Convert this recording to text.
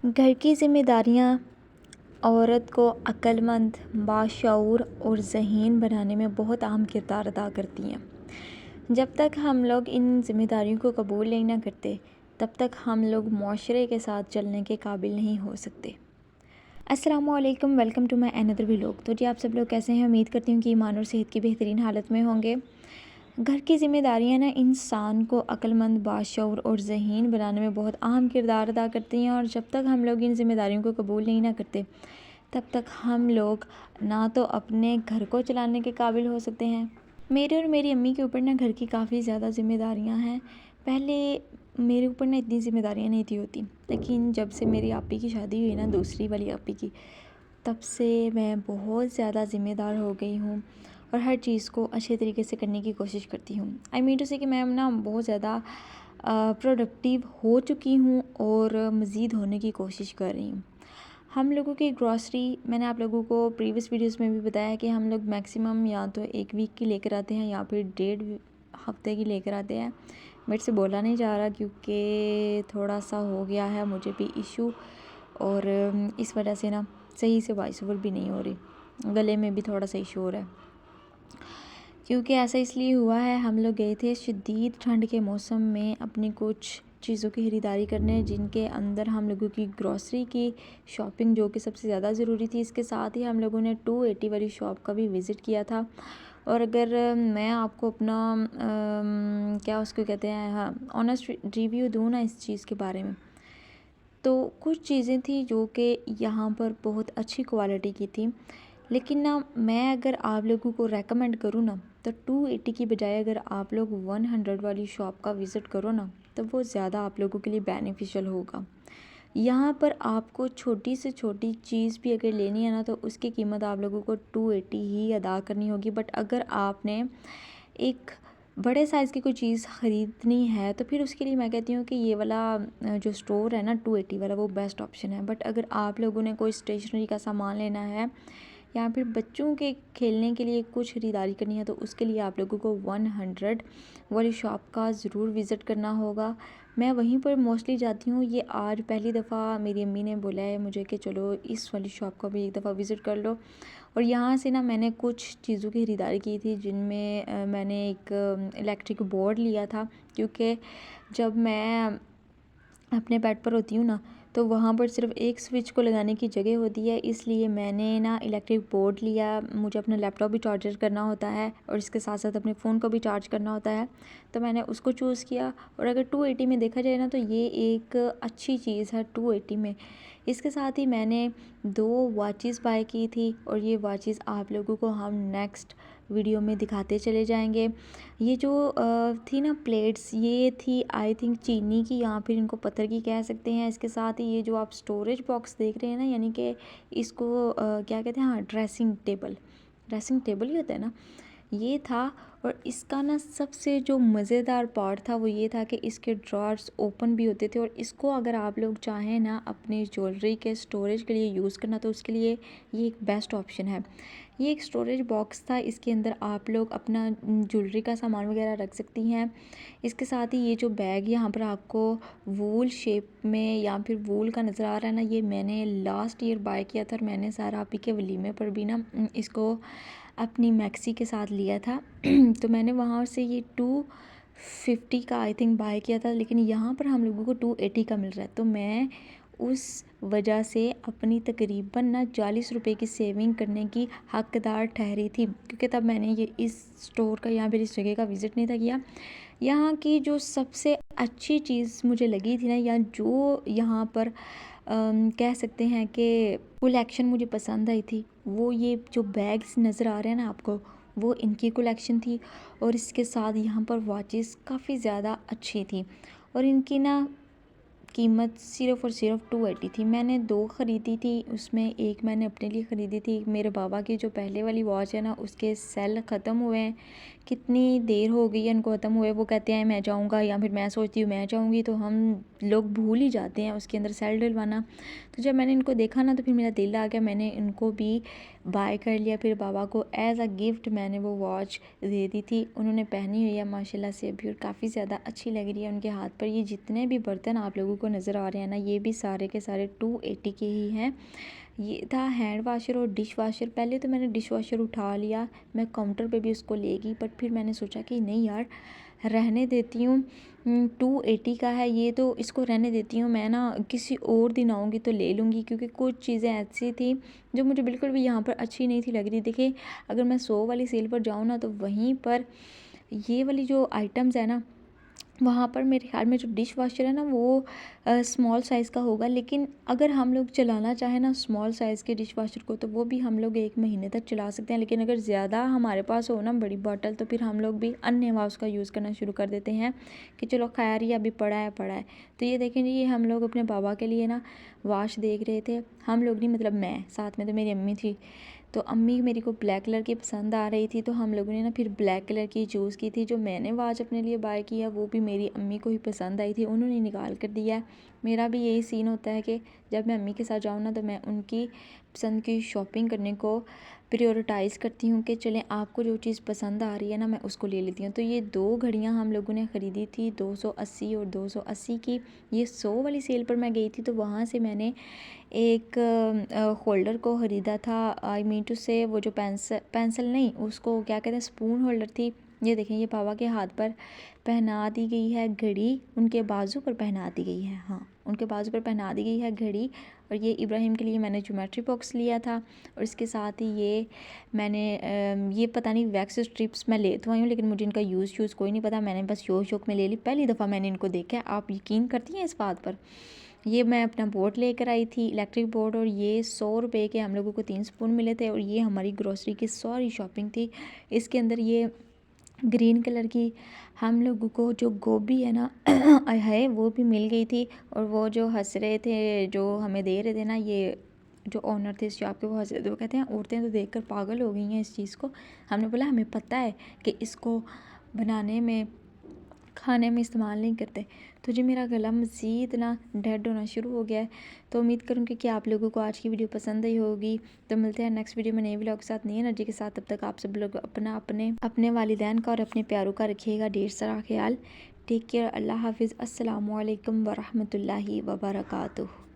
घर की ज़िम्मेदारियाँ औरत को अक्लमंद, बाशऊर और ज़हीन बनाने में बहुत अहम किरदार अदा करती हैं। जब तक हम लोग इन ज़िम्मेदारियों को कबूल नहीं ना करते, तब तक हम लोग मुआशरे के साथ चलने के काबिल नहीं हो सकते। अस्सलामुअलैकुम, welcome to my another vlog. तो जी आप सब लोग कैसे हैं? उम्मीद करती हूँ कि ईमान और सेहत की बेहतरीन हालत में होंगे। घर की ज़िम्मेदारियाँ ना इंसान को अक्लमंद, बाशऊर और ज़हीन बनाने में बहुत अहम किरदार अदा करती हैं, और जब तक हम लोग इन ज़िम्मेदारियों को कबूल नहीं ना करते, तब तक हम लोग ना तो अपने घर को चलाने के काबिल हो सकते हैं। मेरे और मेरी अम्मी के ऊपर ना घर की काफ़ी ज़्यादा ज़िम्मेदारियाँ हैं। पहले मेरे ऊपर ना इतनी ज़िम्मेदारियाँ नहीं थी होती, लेकिन जब से मेरी आपी की शादी हुई ना, दूसरी वाली आपी की, तब से मैं बहुत ज़्यादा ज़िम्मेदार हो गई हूँ और हर चीज़ को अच्छे तरीके से करने की कोशिश करती हूँ। आई मीन टू से कि मैं ना बहुत ज़्यादा प्रोडक्टिव हो चुकी हूँ और मज़ीद होने की कोशिश कर रही हूँ। हम लोगों की ग्रॉसरी, मैंने आप लोगों को प्रीवियस वीडियोस में भी बताया कि हम लोग मैक्सिमम या तो 1 वीक की लेकर आते हैं या फिर 1.5 हफ्ते की लेकर आते हैं। मेरे से बोला नहीं जा रहा क्योंकि थोड़ा सा हो गया है मुझे भी इशू, और इस वजह से ना सही से वॉइस ओवर भी नहीं हो रही, गले में भी थोड़ा सा इशू हो रहा है। क्योंकि ऐसा इसलिए हुआ है, हम लोग गए थे शदीद ठंड के मौसम में अपनी कुछ चीज़ों की ख़रीदारी करने, जिनके अंदर हम लोगों की ग्रॉसरी की शॉपिंग जो कि सबसे ज़्यादा ज़रूरी थी। इसके साथ ही हम लोगों ने 280 वाली शॉप का भी विज़िट किया था। और अगर मैं आपको अपना क्या उसको कहते हैं, हाँ, ऑनेस्ट रिव्यू दूँ ना इस चीज़ के बारे में, तो कुछ चीज़ें थी जो कि यहाँ पर बहुत अच्छी क्वालिटी की थी, लेकिन ना मैं अगर आप लोगों को रेकमेंड करूँ ना, तो 280 की बजाय अगर आप लोग 100 वाली शॉप का विज़िट करो ना, तो वो ज़्यादा आप लोगों के लिए बेनिफिशियल होगा। यहाँ पर आपको छोटी से छोटी चीज़ भी अगर लेनी है ना, तो उसकी कीमत आप लोगों को 280 ही अदा करनी होगी। बट अगर आपने एक बड़े साइज़ की कोई चीज़ ख़रीदनी है, तो फिर उसके लिए मैं कहती हूँ कि ये वाला जो स्टोर है ना 280 वाला, वो बेस्ट ऑप्शन है। बट अगर आप लोगों ने कोई स्टेशनरी का सामान लेना है या फिर बच्चों के खेलने के लिए कुछ ख़रीदारी करनी है, तो उसके लिए आप लोगों को 100 वाली शॉप का ज़रूर विज़िट करना होगा। मैं वहीं पर मोस्टली जाती हूँ। ये आज पहली दफ़ा मेरी अम्मी ने बोला है मुझे कि चलो इस वाली शॉप का भी एक दफ़ा विज़िट कर लो। और यहाँ से ना मैंने कुछ चीज़ों की ख़रीदारी की थी, जिनमें मैंने एक इलेक्ट्रिक बोर्ड लिया था, क्योंकि जब मैं अपने बेड पर होती हूँ ना, तो वहाँ पर सिर्फ एक स्विच को लगाने की जगह होती है, इसलिए मैंने ना इलेक्ट्रिक बोर्ड लिया। मुझे अपना लैपटॉप भी चार्जर करना होता है और इसके साथ साथ अपने फ़ोन को भी चार्ज करना होता है, तो मैंने उसको चूज़ किया। और अगर 280 में देखा जाए ना, तो ये एक अच्छी चीज़ है 280 में। इसके साथ ही मैंने 2 वॉचेस बाय की थी, और ये वॉचेस आप लोगों को हम नेक्स्ट वीडियो में दिखाते चले जाएंगे। ये जो थी ना प्लेट्स, ये थी आई थिंक चीनी की या फिर इनको पत्थर की कह सकते हैं। इसके साथ ही ये जो आप स्टोरेज बॉक्स देख रहे हैं ना, यानी कि इसको क्या कहते हैं, हाँ, ड्रेसिंग टेबल ही होता है ना, ये था। और इसका ना सबसे जो मज़ेदार पार्ट था वो ये था कि इसके ड्रॉर्स ओपन भी होते थे, और इसको अगर आप लोग चाहें ना अपनी ज्वेलरी के स्टोरेज के लिए यूज़ करना, तो उसके लिए ये एक बेस्ट ऑप्शन है। ये एक स्टोरेज बॉक्स था, इसके अंदर आप लोग अपना ज्वेलरी का सामान वगैरह रख सकती हैं। इसके साथ ही ये जो बैग यहाँ पर आपको वूल शेप में या फिर वूल का नज़र आ रहा है ना, ये मैंने लास्ट ईयर बाय किया था, और मैंने सारा आपी के वलीमे पर भी ना इसको अपनी मैक्सी के साथ लिया था। तो मैंने वहाँ से ये 250 का आई थिंक बाय किया था, लेकिन यहाँ पर हम लोगों को 280 का मिल रहा है। तो मैं उस वजह से अपनी तकरीबन ना 40 रुपए की सेविंग करने की हकदार ठहरी थी, क्योंकि तब मैंने ये इस स्टोर का या फिर इस जगह का विज़िट नहीं था किया। यहाँ की जो सबसे अच्छी चीज़ मुझे लगी थी ना, या जो यहाँ पर कह सकते हैं कि कलेक्शन मुझे पसंद आई थी, वो ये जो बैग्स नज़र आ रहे हैं ना आपको, वो इनकी कलेक्शन थी। और इसके साथ यहाँ पर वॉचेस काफ़ी ज़्यादा अच्छी थी, और इनकी ना कीमत सिर्फ़ और सिर्फ 280 थी। मैंने 2 ख़रीदी थी, उसमें एक मैंने अपने लिए ख़रीदी थी। मेरे बाबा की जो पहले वाली वॉच है ना, उसके सेल ख़त्म हुए हैं, कितनी देर हो गई है इनको ख़त्म हुए, वो कहते हैं मैं जाऊँगा, या फिर मैं सोचती हूँ मैं जाऊँगी, तो हम लोग भूल ही जाते हैं उसके अंदर सेल डलवाना। तो जब मैंने इनको देखा ना तो फिर मेरा दिल आ गया, मैंने इनको भी बाय कर लिया। फिर बाबा को एज़ अ गिफ्ट मैंने वो वॉच दे दी थी। उन्होंने पहनी हुई है माशाल्लाह से अभी, और काफ़ी ज़्यादा अच्छी लग रही है उनके हाथ पर। ये जितने भी बर्तन आप लोगों को नज़र आ रहे हैं ना, ये भी सारे के सारे 280 के ही हैं। ये था हैंड वाशर और डिश वाशर। पहले तो मैंने डिश वाशर उठा लिया, मैं काउंटर पे भी उसको ले गई, बट फिर मैंने सोचा कि नहीं यार, रहने देती हूँ। 280 का है ये, तो इसको रहने देती हूँ। मैं ना किसी और दिन आऊँगी तो ले लूँगी, क्योंकि कुछ चीज़ें ऐसी थी जो मुझे बिल्कुल भी यहाँ पर अच्छी नहीं थी लग रही। देखिए, अगर मैं 100 वाली सेल पर जाऊँ ना, तो वहीं पर ये वाली जो आइटम्स है ना, वहाँ पर मेरे ख्याल में जो डिश वाशर है ना, वो स्मॉल साइज़ का होगा। लेकिन अगर हम लोग चलाना चाहें ना स्मॉल साइज़ के डिश वाशर को, तो वो भी हम लोग 1 महीने तक चला सकते हैं। लेकिन अगर ज़्यादा हमारे पास हो ना बड़ी बॉटल, तो फिर हम लोग भी अन्यवा उसका यूज़ करना शुरू कर देते हैं कि चलो खैर ये अभी पड़ा है पड़ा है। तो ये देखें जी, ये हम लोग अपने बाबा के लिए ना वॉच देख रहे थे। हम लोग नहीं, मतलब मैं, साथ में तो मेरी अम्मी थी। तो अम्मी मेरी को ब्लैक कलर की पसंद आ रही थी, तो हम लोगों ने ना फिर ब्लैक कलर की चूज़ की थी। जो मैंने वॉच अपने लिए बाय की है, वो भी मेरी अम्मी को ही पसंद आई थी, उन्होंने निकाल कर दिया है। मेरा भी यही सीन होता है कि जब मैं अम्मी के साथ जाऊँ ना, तो मैं उनकी पसंद की शॉपिंग करने को प्रायोरिटाइज़ करती हूँ कि चलें, आपको जो चीज़ पसंद आ रही है ना, मैं उसको ले लेती हूँ। तो ये 2 घड़ियाँ हम लोगों ने ख़रीदी थी 280 और 280 की। ये 100 वाली सेल पर मैं गई थी, तो वहाँ से मैंने एक होल्डर को ख़रीदा था। आई मीन टू से, वो जो पेंसिल नहीं, उसको क्या कहते हैं, स्पून होल्डर थी। ये देखें, ये पापा के हाथ पर पहना दी गई है घड़ी, उनके बाजू पर पहना दी गई है, हाँ उनके बाजू पर पहना दी गई है घड़ी। और ये इब्राहिम के लिए मैंने ज्योमेट्री बॉक्स लिया था, और इसके साथ ही ये मैंने ये पता नहीं वैक्स स्ट्रिप्स मैं ले तो आई हूँ, लेकिन मुझे इनका यूज़ कोई नहीं पता। मैंने बस शौक में ले ली, पहली दफ़ा मैंने इनको देखा है। आप यकीन करती हैं इस बात पर? ये मैं अपना बोर्ड लेकर आई थी, इलेक्ट्रिक बोर्ड, और ये 100 रुपये के हम लोगों को 3 स्पून मिले थे। और ये हमारी ग्रोसरी की सारी शॉपिंग थी। इसके अंदर ये ग्रीन कलर की हम लोगों को जो गोभी है ना है, वो भी मिल गई थी। और वो जो हंस रहे थे, जो हमें दे रहे थे ना, ये जो ओनर थे इस शॉप के, वो हंस रहे थे। वो कहते हैं औरतें तो देखकर पागल हो गई हैं इस चीज़ को। हमने बोला हमें पता है कि इसको बनाने में, खाने में इस्तेमाल नहीं करते। तो जी मेरा गला मज़ीद ना डेड होना शुरू हो गया है। तो उम्मीद करूँगी कि आप लोगों को आज की वीडियो पसंद आई होगी। तो मिलते हैं नेक्स्ट वीडियो में नए व्लॉग के साथ, नई एनर्जी के साथ। तब तक आप सब लोग अपने वालिदैन का और अपने प्यारों का रखिएगा ढेर सारा ख्याल। टेक केयर, अल्लाह हाफिज़, अस्सलामु अलैकुम वरहमतुल्लाहि वबरकातुहू।